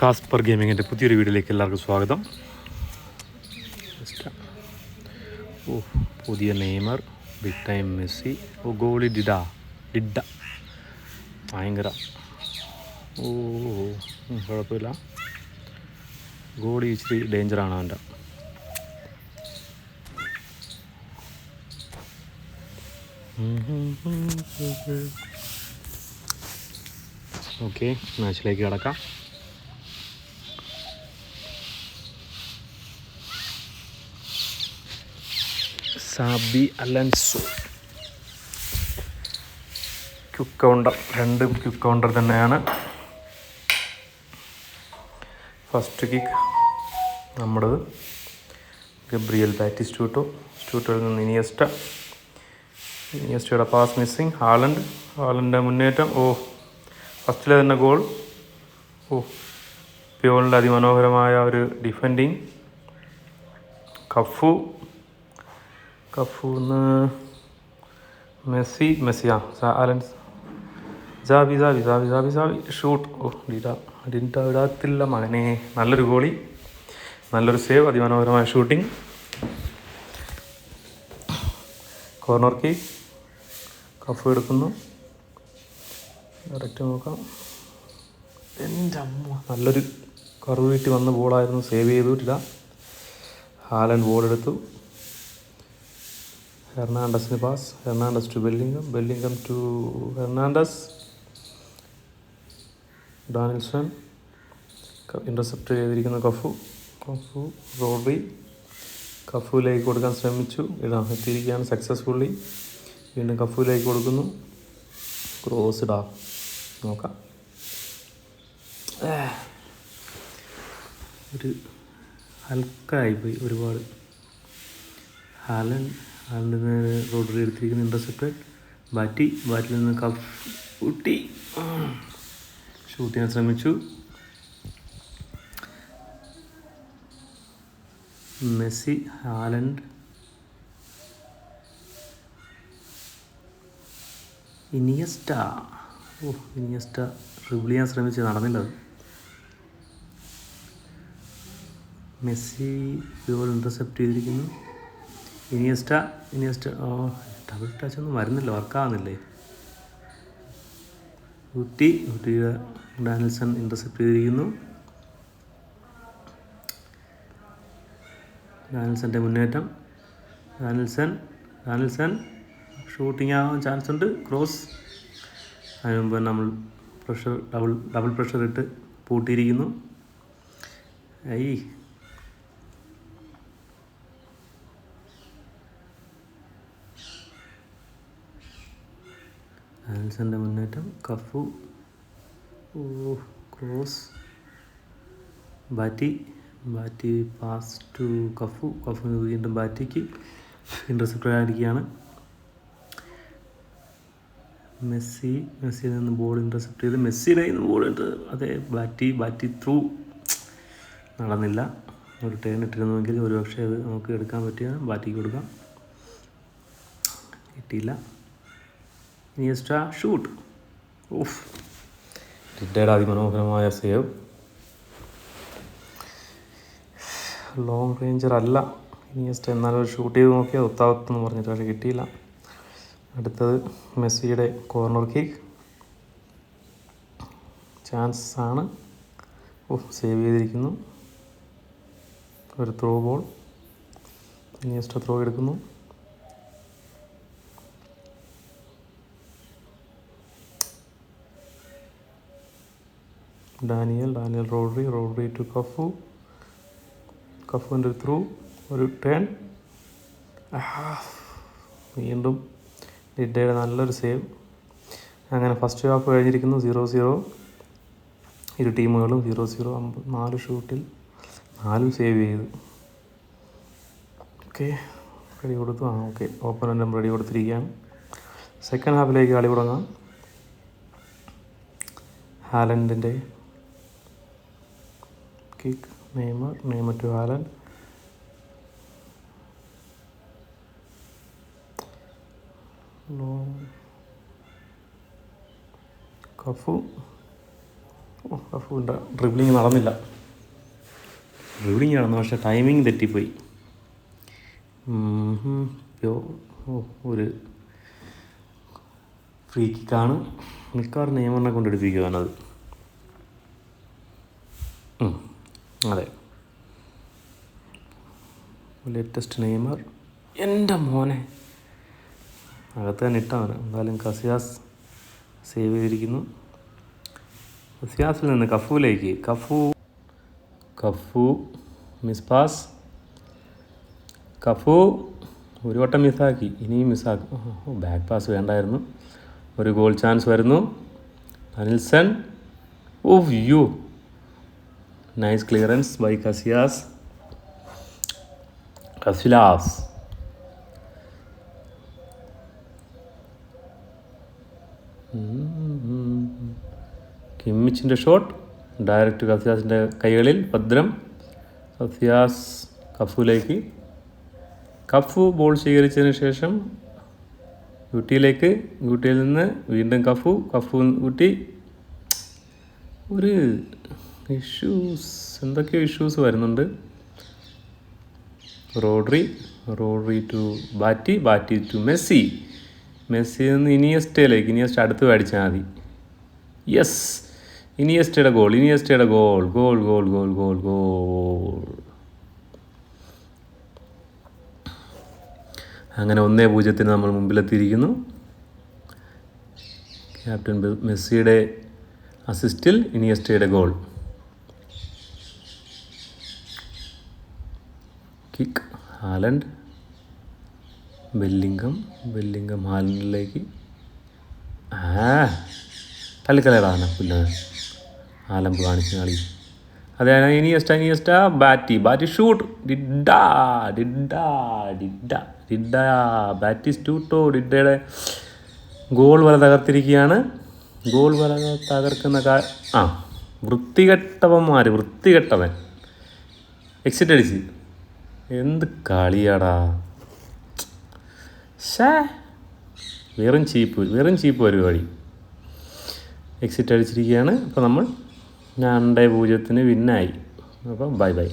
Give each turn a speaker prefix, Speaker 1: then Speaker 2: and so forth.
Speaker 1: Casper ഗെയിമിങ്ങിൻ്റെ പുതിയൊരു വീഡിയോയിലേക്ക് എല്ലാവർക്കും സ്വാഗതം. പുതിയ Neymar, big time Messi, goalie ഡിഡ ഭയങ്കര കുഴപ്പമില്ല. ഗോളി ഇച്ചിരി ഡേഞ്ചറാണ് അവൻ്റെ. ഓക്കെ, മാച്ചിലേക്ക് കിടക്കാം. സാബി അലൻസോ, ക്വിക്ക് കൗണ്ടർ, രണ്ടും ക്വിക്ക് കൗണ്ടർ തന്നെയാണ്. ഫസ്റ്റ് കിക്ക് നമ്മുടേത്. ഗബ്രിയൽ ബാറ്റിസ്റ്റൂട്ടോയിൽ നിന്ന് ഇനിയസ്റ്റയുടെ പാസ് മിസ്സിങ്. ഹാലൻ്റെ മുന്നേറ്റം. ഫസ്റ്റിലെ തന്നെ ഗോൾ. പ്യോളിൻ്റെ അതിമനോഹരമായ ഒരു ഡിഫെൻഡിങ്. കഫൂന്ന് മെസ്സി അലൻസ്. ജാബി ഷൂട്ട്. ഇടാത്തില്ല മകനെ. നല്ലൊരു ഗോളി, നല്ലൊരു സേവ്, അതിമനോഹരമായ ഷൂട്ടിങ്. Corner kick. കഫ് എടുക്കുന്നു. ഡയറക്റ്റ് നോക്കാം. എൻ്റെ അമ്മ, നല്ലൊരു കർവ് വീട്ടി വന്ന ബോളായിരുന്നു. സേവ് ചെയ്തിട്ടില്ല. ഹാലൻഡ് ബോൾ എടുത്തു. ഹെർണാണ്ടസിന് pass. Hernandez to Bellingham to Hernandez. Danilson intercept ചെയ്തിരിക്കുന്ന കഫു. റോഡ്രി കഫുവിലേക്ക് കൊടുക്കാൻ ശ്രമിച്ചു. എത്തിയിരിക്കുകയാണ് സക്സസ്ഫുള്ളി. വീണ്ടും കഫുവിലേക്ക് കൊടുക്കുന്നു. ക്രോസ് നോക്കാം. ഒരു ഹൽക്കായിപ്പോയി ഒരുപാട്. ഹാലൻഡ് റോഡ്രി എടുത്തിരിക്കുന്ന ഇൻ്റർസെപ്റ്റ്. ബാറ്റിൽ നിന്ന് കഫ് ഊട്ടി ഷൂട്ട് ചെയ്യാൻ ശ്രമിച്ചു. മെസ്സി, ഹാലൻഡ്, ഇനിയസ്റ്റ ഡ്രിബിൾ ചെയ്യാൻ ശ്രമിച്ച് നടന്നില്ല. മെസ്സി ബോൾ ഇൻ്റർസെപ്റ്റ് ചെയ്തിരിക്കുന്നു. ഇനിയസ്റ്റ ഡബിൾ ടച്ച് ഒന്നും വരുന്നില്ല, വർക്കാവുന്നില്ലേ. ഊട്ടിയുടെ ഡാനിൽസൺ ഇൻ്റർസെപ്റ്റ് ചെയ്തിരിക്കുന്നു. ഡാനിൽസൻ്റെ മുന്നേറ്റം. ഡാനിൽസൺ ഷൂട്ടിംഗ് ആവാൻ ചാൻസ് ഉണ്ട്. ക്രോസ്. അതിന് മുമ്പ് നമ്മൾ ഡബിൾ പ്രഷർ ഇട്ട് പൂട്ടിയിരിക്കുന്നു. ഡാനിൽസൻ്റെ മുന്നേറ്റം. Cafu. Cross. Bati pass to Cafu വീണ്ടും ബാറ്റിക്ക് ഇൻ്റർസെപ്റ്റ് ആയിരിക്കുകയാണ്. മെസ്സിയിൽ നിന്ന് ബോൾ ഇൻ്റർസെപ്റ്റ് ചെയ്ത് മെസ്സിയുടെ ബോൾ അതെ ബാറ്റി ത്രൂ നടന്നില്ല. ഒരു ടേൺ ഇട്ടിരുന്നുവെങ്കിൽ ഒരുപക്ഷെ അത് നമുക്ക് എടുക്കാൻ പറ്റിയ. ബാറ്റിക്ക് കൊടുക്കാം, കിട്ടിയില്ല. Iniesta shoot. ഡിഡയുടെ അതിമനോഹരമായ സേവ്. ലോങ് റേഞ്ചർ അല്ല ഇനിയസ്റ്റ, എന്നാലും ഒരു ഷൂട്ട് ചെയ്ത് നോക്കിയാൽ ഒത്താവത്തെന്ന് പറഞ്ഞിട്ട്, പക്ഷേ കിട്ടിയില്ല. അടുത്തത് മെസ്സിയുടെ കോർണർ കിക്ക്. ചാൻസ് ആണ്. സേവ് ചെയ്തിരിക്കുന്നു. ഒരു ത്രോ ബോൾ. ഇനിയസ്റ്റ ത്രോ എടുക്കുന്നു. ഡാനിയൽ റോഡ്രി ടു കഫുവിൻ്റെ ത്രൂ, ഒരു ടേൺ. വീണ്ടും ഡിഡയുടെ നല്ലൊരു സേവ്. അങ്ങനെ ഫസ്റ്റ് ഹാഫ് കഴിഞ്ഞിരിക്കുന്നു. 0-0. ഇരു ടീമുകളും 0-0. 4 ഷൂട്ടിൽ 4 സേവ് ചെയ്തു. റെഡി കൊടുത്തു. ഓപ്പണൻ്റും റെഡി കൊടുത്തിരിക്കുകയാണ്. സെക്കൻഡ് ഹാഫിലേക്ക് കളി തുടങ്ങാം. ഹാലൻഡിൻ്റെ kick. Neymar to Haaland. Cafu. കഫൂൻ്റെ ഡ്രിബ്ലിങ് നടന്നില്ല. ഡ്രിബ്ലിങ് നടന്നു, പക്ഷേ ടൈമിങ് തെറ്റിപ്പോയി. ഒരു ഫ്രീ കിക്കാണ്. മിക്കവാറും നെയ്മറിനെ കൊണ്ടെടുപ്പിക്കുവാനത്. അതെ, ലേറ്റസ്റ്റ് നെയ്മർ. എൻ്റെ മോനെ അകത്ത് തന്നെ ഇട്ടവന്. എന്തായാലും കസിയാസ് സേവ് ചെയ്തിരിക്കുന്നു. കസിയാസിൽ നിന്ന് കഫൂലേക്ക്. Cafu miss pass. കഫു ഒരു വട്ടം മിസ്സാക്കി, ഇനിയും മിസ്സാക്കും. ബാക്ക് പാസ് വേണ്ടായിരുന്നു. ഒരു ഗോൾ ചാൻസ് വരുന്നു. അനിൽസൺ. You nice clearance by Casillas. കിമ്മിച്ചിൻ്റെ ഷോട്ട് ഡയറക്റ്റ് കസിയാസിൻ്റെ കൈകളിൽ. ഭദ്രം. കസിയാസ് കഫുലേക്ക്. കഫു ബോൾ സ്വീകരിച്ചതിന് ശേഷം ഊട്ടിയിലേക്ക്. ഊട്ടിയിൽ നിന്ന് വീണ്ടും കഫു ഊട്ടി. ഒരു എന്തൊക്കെയോ ഇഷ്യൂസ് വരുന്നുണ്ട്. Rodri to Bati to Messi നിന്ന് ഇനിയസ്റ്റയിലേക്ക്. ഇനിയസ്റ്റ് അടുത്ത് മേടിച്ചാൽ മതി. യെസ്, ഇനിയസ്റ്റയുടെ ഗോൾ. അങ്ങനെ 1-0 നമ്മൾ മുമ്പിലെത്തിയിരിക്കുന്നു. ക്യാപ്റ്റൻ മെസ്സിയുടെ അസിസ്റ്റിൽ ഇനിയസ്റ്റയുടെ ഗോൾ. Kick Haaland. ബെല്ലിംഗം ഹാലൻഡിലേക്ക്. തള്ളിക്കളയടാ പുല്ല്. ആലമ്പ് കാണിച്ച് കളി. അതെ, Iniesta Bati shoot. Batistuta. ഡിഡയുടെ ഗോൾ വല തകർത്തിരിക്കുകയാണ്. ഗോൾ വല തകർക്കുന്ന വൃത്തികെട്ടവൻ എക്സിറ്റ് അടിച്ച്. എന്ത് കളിയാടാ. വെറും ചീപ്പ് പരിപാടി. എക്സിറ്റ് അടിച്ചിരിക്കുകയാണ്. അപ്പോൾ നമ്മൾ 2-0 വിന്നായി. അപ്പം ബൈ.